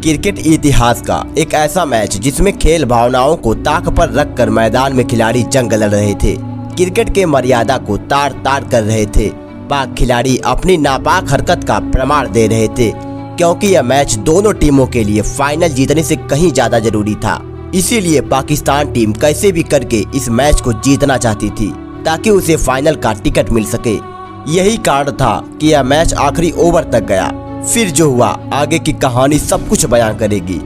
Cricket इतिहास का एक ऐसा मैच जिसमें खेल भावनाओं को ताक पर रखकर मैदान में खिलाड़ी जंग लड़ रहे थे। क्रिकेट के मर्यादा को तार तार कर रहे थे। पाक खिलाड़ी अपनी नापाक हरकत का प्रमाण दे रहे थे, क्योंकि यह मैच दोनों टीमों के लिए फाइनल जीतने से कहीं ज्यादा जरूरी था। इसीलिए पाकिस्तान टीम कैसे भी करके इस मैच को जीतना चाहती थी ताकि उसे फाइनल का टिकट मिल सके। यही कारण था कि यह मैच आखिरी ओवर तक गया। फिर जो हुआ आगे की कहानी सब कुछ बयान करेगी।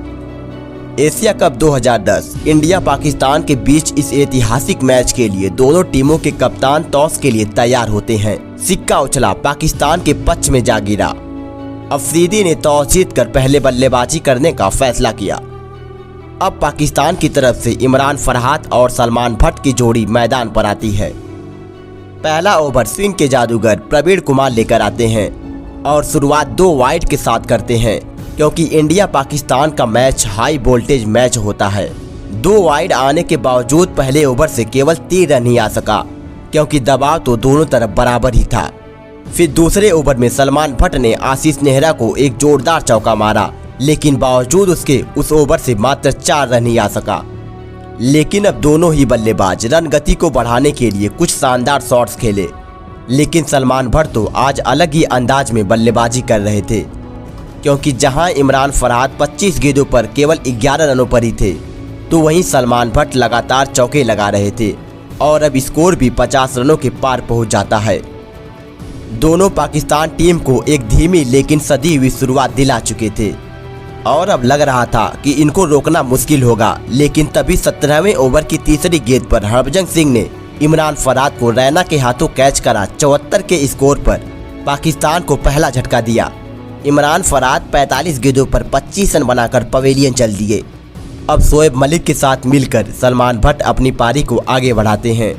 एशिया कप 2010 इंडिया पाकिस्तान के बीच इस ऐतिहासिक मैच के लिए दोनों टीमों के कप्तान टॉस के लिए तैयार होते हैं। सिक्का उछला, पाकिस्तान के पक्ष में जा गिरा। अफरीदी ने टॉस जीतकर पहले बल्लेबाजी करने का फैसला किया। अब पाकिस्तान की तरफ से इमरान फरहात और सलमान भट्ट की जोड़ी मैदान पर आती है। पहला ओवर स्विंग के जादूगर प्रवीण कुमार लेकर आते हैं और शुरुआत 2 वाइड के साथ करते हैं, क्योंकि इंडिया पाकिस्तान का मैच हाई वोल्टेज मैच होता है। 2 वाइड आने के बावजूद पहले ओवर से केवल 3 रन ही आ सका, क्योंकि दबाव तो दोनों तरफ बराबर ही था। फिर दूसरे ओवर में सलमान भट्ट ने आशीष नेहरा को एक जोरदार चौका मारा, लेकिन बावजूद उसके उस ओवर से मात्र 4 रन ही आ सका। लेकिन अब दोनों ही बल्लेबाज रन गति को बढ़ाने के लिए कुछ शानदार शॉट्स खेले, लेकिन सलमान भट्ट तो आज अलग ही अंदाज में बल्लेबाजी कर रहे थे, क्योंकि जहां इमरान फरहात 25 गेंदों पर केवल 11 रनों पर ही थे, तो वहीं सलमान भट्ट लगातार चौके लगा रहे थे और अब स्कोर भी 50 रनों के पार पहुंच जाता है। दोनों पाकिस्तान टीम को एक धीमी लेकिन सदी हुई शुरुआत दिला चुके थे और अब लग रहा था कि इनको रोकना मुश्किल होगा। लेकिन तभी 17वें ओवर की तीसरी गेंद पर हरभजन सिंह ने इमरान फरहात को रैना के हाथों कैच करा। 74 के स्कोर पर पाकिस्तान को पहला झटका दिया। इमरान फरहात 45 गेंदों पर 25 रन बनाकर पवेलियन चल दिए। अब शोएब मलिक के साथ मिलकर सलमान भट्ट अपनी पारी को आगे बढ़ाते हैं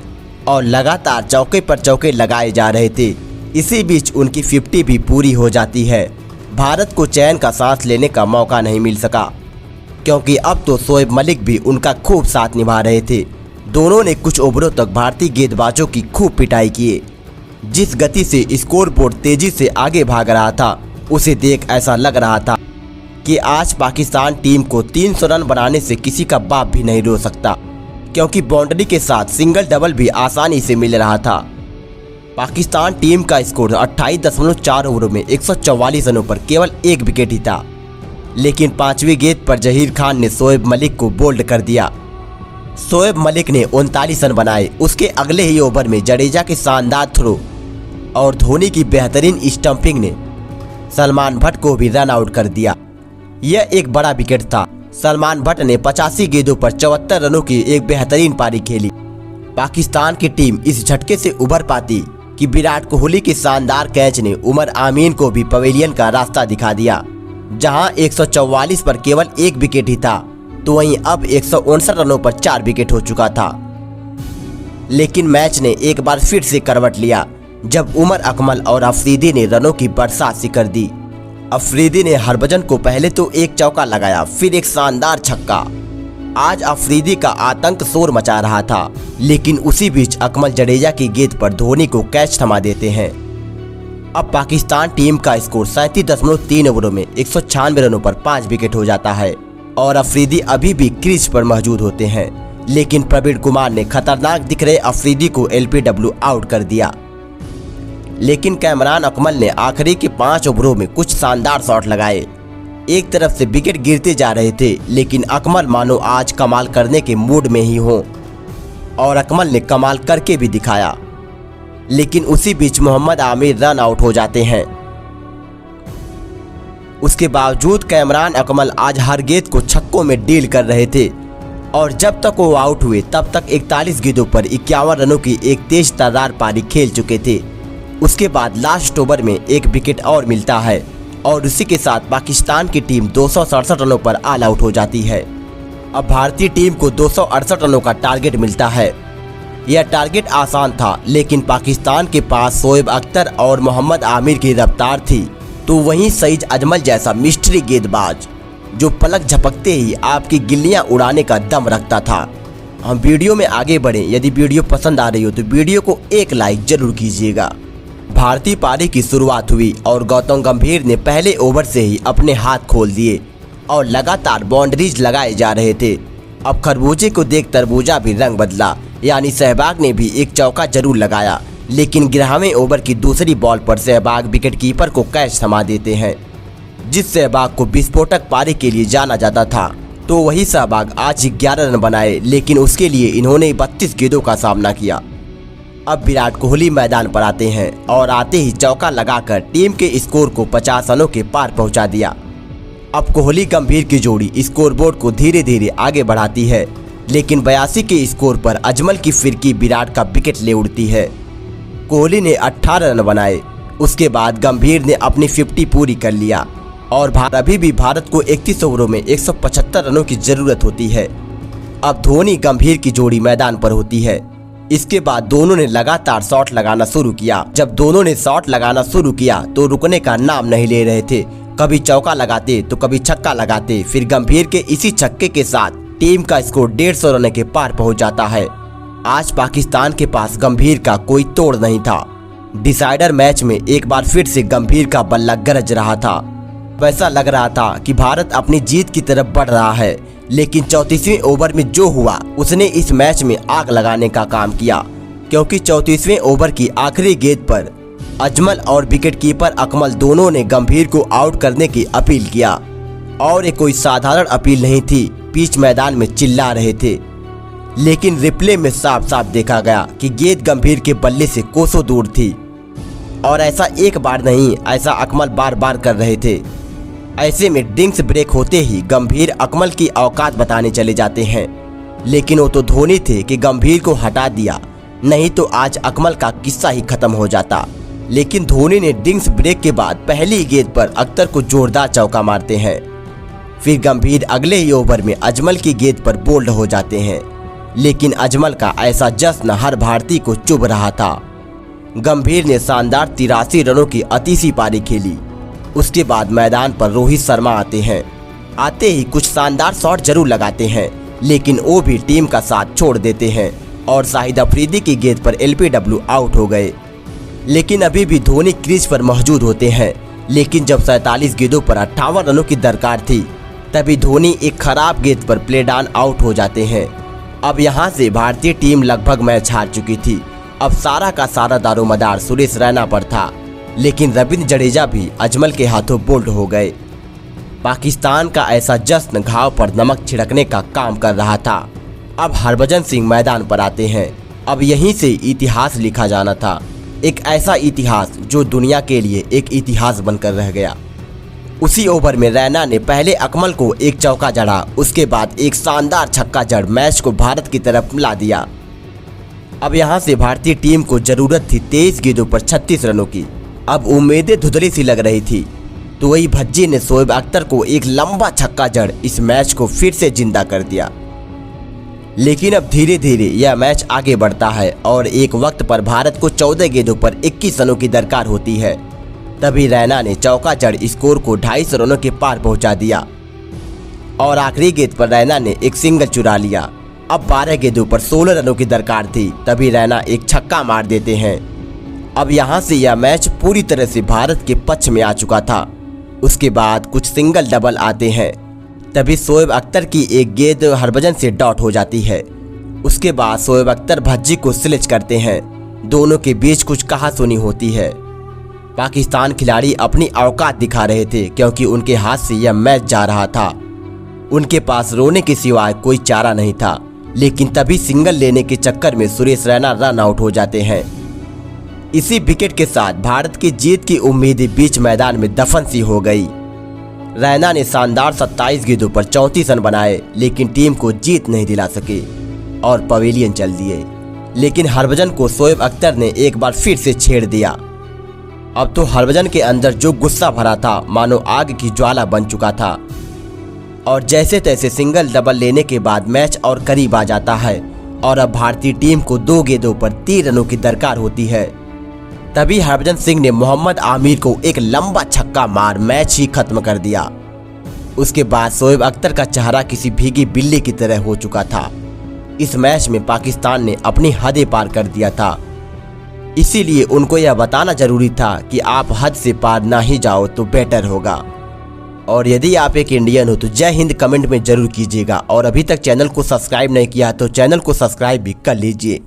और लगातार चौके पर चौके लगाए जा रहे थे। इसी बीच उनकी 50 भी पूरी हो जाती है। भारत को चैन का सांस लेने का मौका नहीं मिल सका, क्योंकि अब तो शोएब मलिक भी उनका खूब साथ निभा रहे थे। दोनों ने कुछ ओवरों तक भारतीय गेंदबाजों की खूब पिटाई किए। जिस गति से स्कोरबोर्ड तेजी से आगे भाग रहा था, उसे देख ऐसा लग रहा था कि आज पाकिस्तान टीम को 300 रन बनाने से किसी का बाप भी नहीं रोक सकता, क्योंकि बाउंड्री के साथ सिंगल डबल भी आसानी से मिल रहा था। पाकिस्तान टीम का स्कोर 28.4 ओवरों में 144 रनों पर केवल 1 विकेट ही था, लेकिन 5वीं गेंद पर जहीर खान ने शोएब मलिक को बोल्ड कर दिया। शोएब मलिक ने 39 रन बनाए। उसके अगले ही ओवर में जडेजा के शानदार थ्रो और धोनी की बेहतरीन स्टंपिंग ने सलमान भट्ट को भी रन आउट कर दिया। यह एक बड़ा विकेट था। सलमान भट्ट ने 85 गेंदों पर 74 रनों की एक बेहतरीन पारी खेली। पाकिस्तान की टीम इस झटके से उभर पाती कि विराट कोहली के शानदार कैच ने उमर आमीन को भी पवेलियन का रास्ता दिखा दिया। जहां 144 पर केवल 1 विकेट ही था, तो वहीं अब 159 रनों पर 4 विकेट हो चुका था। लेकिन मैच ने एक बार फिर से करवट लिया, जब उमर अकमल और अफरीदी ने रनों की बरसात सी कर दी। अफरीदी ने हरभजन को पहले तो एक चौका लगाया, फिर एक शानदार छक्का। आज अफरीदी का आतंक शोर मचा रहा था, लेकिन उसी बीच अकमल जडेजा की गेंद पर धोनी को कैच थमा देते हैं। अब पाकिस्तान टीम का स्कोर 37.3 ओवरों में 196 रनों पर 5 विकेट हो जाता है और अफरीदी अभी भी क्रीज पर मौजूद होते हैं। लेकिन प्रवीण कुमार ने खतरनाक दिख रहे अफरीदी को LPW आउट कर दिया। लेकिन कैमरान अकमल ने आखिरी के 5 ओवरों में कुछ शानदार शॉट लगाए। एक तरफ से विकेट गिरते जा रहे थे, लेकिन अकमल मानो आज कमाल करने के मूड में ही हो, और अकमल ने कमाल करके भी दिखाया। लेकिन उसी बीच मोहम्मद आमिर रन आउट हो जाते हैं। उसके बावजूद कैमरान अकमल आज हर गेंद को छक्कों में डील कर रहे थे और जब तक वो आउट हुए तब तक 41 गेंदों पर 51 रनों की एक तेज तर्रार पारी खेल चुके थे। उसके बाद लास्ट ओवर में 1 विकेट और मिलता है और उसी के साथ पाकिस्तान की टीम 267 रनों पर ऑल आउट हो जाती है। अब भारतीय टीम को 268 रनों का टारगेट मिलता है। यह टारगेट आसान था, लेकिन पाकिस्तान के पास शोएब अख्तर और मोहम्मद आमिर की रफ्तार थी, तो वहीं सईद अजमल जैसा मिस्ट्री गेंदबाज जो पलक झपकते ही आपकी गिल्लियां उड़ाने का दम रखता था। हम वीडियो में आगे बढ़ें। यदि वीडियो पसंद आ रही हो तो वीडियो को एक लाइक जरूर कीजिएगा। भारतीय पारी की शुरुआत हुई और गौतम गंभीर ने पहले ओवर से ही अपने हाथ खोल दिए और लगातार बाउंड्रीज लगाए जा रहे थे। अब खरबूजे को देख तरबूजा भी रंग बदला, यानी सहवाग ने भी एक चौका जरूर लगाया, लेकिन 11वें ओवर की दूसरी बॉल पर सहवाग विकेटकीपर को कैच थमा देते हैं। जिस सहवाग को विस्फोटक पारी के लिए जाना जाता था, तो वही सहवाग आज 11 रन बनाए, लेकिन उसके लिए इन्होंने 32 गेंदों का सामना किया। अब विराट कोहली मैदान पर आते हैं और आते ही चौका लगाकर टीम के स्कोर को 50 रनों के पार पहुंचा दिया। अब कोहली गंभीर की जोड़ी स्कोरबोर्ड को धीरे धीरे आगे बढ़ाती है, लेकिन 82 के स्कोर पर अजमल की फिरकी विराट का विकेट ले उड़ती है। कोहली ने 18 रन बनाए। उसके बाद गंभीर ने अपनी 50 पूरी कर लिया और अभी भी भारत को 31 ओवरों में 175 रनों की जरूरत होती है। अब धोनी गंभीर की जोड़ी मैदान पर होती है। इसके बाद दोनों ने लगातार शॉट लगाना शुरू किया। जब दोनों ने शॉट लगाना शुरू किया तो रुकने का नाम नहीं ले रहे थे। कभी चौका लगाते तो कभी छक्का लगाते। फिर गंभीर के इसी छक्के के साथ टीम का स्कोर 150 रन के पार पहुंच जाता है। आज पाकिस्तान के पास गंभीर का कोई तोड़ नहीं था। डिसाइडर मैच में एक बार फिर से गंभीर का बल्ला गरज रहा था। वैसा लग रहा था कि भारत अपनी जीत की तरफ बढ़ रहा है, लेकिन 34वें ओवर में जो हुआ उसने इस मैच में आग लगाने का काम किया, क्योंकि 34वें ओवर की आखिरी गेंद पर अजमल और विकेटकीपर अकमल दोनों ने गंभीर को आउट करने की अपील किया। और ये कोई साधारण अपील नहीं थी, पिच मैदान में चिल्ला रहे थे। लेकिन रिप्ले में साफ साफ देखा गया कि गेंद गंभीर के बल्ले से कोसों दूर थी। और ऐसा एक बार नहीं, ऐसा अकमल बार बार कर रहे थे। ऐसे में डिंग्स ब्रेक होते ही गंभीर अकमल की औकात बताने चले जाते हैं, लेकिन वो तो धोनी थे कि गंभीर को हटा दिया, नहीं तो आज अकमल का किस्सा ही खत्म हो जाता। लेकिन धोनी ने डिंग्स ब्रेक के बाद पहली गेंद पर अख्तर को जोरदार चौका मारते हैं। फिर गंभीर अगले ही ओवर में अजमल की गेंद पर बोल्ड हो जाते हैं, लेकिन अजमल का ऐसा जश्न हर भारतीय को चुभ रहा था। गंभीर ने शानदार 83 रनों की अतीसी पारी खेली। उसके बाद मैदान पर रोहित शर्मा आते हैं। आते ही कुछ शानदार शॉट जरूर लगाते हैं, लेकिन वो भी टीम का साथ छोड़ देते हैं और शाहिद अफरीदी की गेंद पर LBW आउट हो गए। लेकिन अभी भी धोनी क्रीज पर मौजूद होते हैं। लेकिन जब 47 गेंदों पर 58 रनों की दरकार थी, तभी धोनी एक खराब गेंद पर प्ले डाउन आउट हो जाते हैं। अब यहाँ से भारतीय टीम लगभग मैच हार चुकी थी। अब सारा का सारा दारोमदार सुरेश रैना पर था, लेकिन रविंद्र जडेजा भी अजमल के हाथों बोल्ड हो गए। पाकिस्तान का ऐसा जश्न घाव पर नमक छिड़कने का काम कर रहा था। अब हरभजन सिंह मैदान पर आते हैं। अब यहीं से इतिहास लिखा जाना था, एक ऐसा इतिहास जो दुनिया के लिए एक इतिहास बनकर रह गया। उसी ओवर में रैना ने पहले अकमल को एक चौका जड़ा, उसके बाद एक शानदार छक्का जड़ मैच को भारत की तरफ मिला दिया। अब यहाँ से भारतीय टीम को जरूरत थी 23 गेंदों पर 36 रनों की। अब उम्मीदें धुंधली सी लग रही थी, तो वही भज्जी ने शोएब अख्तर को एक लंबा छक्का जड़ इस मैच को फिर से जिंदा कर दिया। लेकिन अब धीरे धीरे यह मैच आगे बढ़ता है और एक वक्त पर भारत को 14 गेंदों पर 21 रनों की दरकार होती है। तभी रैना ने चौका जड़ स्कोर को 250 रनों के पार पहुंचा दिया और आखिरी गेंद पर रैना ने एक सिंगल चुरा लिया। अब 12 गेंदों पर 16 रनों की दरकार थी, तभी रैना एक छक्का मार देते हैं। अब यहाँ से यह मैच पूरी तरह से भारत के पक्ष में आ चुका था। उसके बाद कुछ सिंगल डबल आते हैं, तभी शोएब अख्तर की एक गेंद हरभजन से डॉट हो जाती है। उसके बाद शोएब अख्तर भज्जी को स्लेज करते हैं। दोनों के बीच कुछ कहासुनी होती है। पाकिस्तान खिलाड़ी अपनी औकात दिखा रहे थे, क्योंकि उनके हाथ से यह मैच जा रहा था। उनके पास रोने के सिवाय कोई चारा नहीं था। लेकिन तभी सिंगल लेने के चक्कर में सुरेश रैना रन आउट हो जाते हैं। इसी विकेट के साथ भारत की जीत की उम्मीदें बीच मैदान में दफन सी हो गई। रैना ने शानदार 27 गेंदों पर 34 रन बनाए, लेकिन टीम को जीत नहीं दिला सके और पवेलियन चल दिए। लेकिन हरभजन को शोएब अख्तर ने एक बार फिर से छेड़ दिया। अब तो हरभजन के अंदर जो गुस्सा भरा था, मानो आग की ज्वाला बन चुका था। और जैसे तैसे सिंगल डबल लेने के बाद मैच और करीब आ जाता है और अब भारतीय टीम को 2 गेंदों पर 3 रनों की दरकार होती है। तभी हरभजन सिंह ने मोहम्मद आमिर को एक लंबा छक्का मार मैच ही खत्म कर दिया। उसके बाद शोएब अख्तर का चेहरा किसी भीगी बिल्ली की तरह हो चुका था। इस मैच में पाकिस्तान ने अपनी हदें पार कर दिया था, इसीलिए उनको यह बताना जरूरी था कि आप हद से पार ना ही जाओ तो बेटर होगा। और यदि आप एक इंडियन हो तो जय हिंद कमेंट में जरूर कीजिएगा। और अभी तक चैनल को सब्सक्राइब नहीं किया तो चैनल को सब्सक्राइब भी कर लीजिए।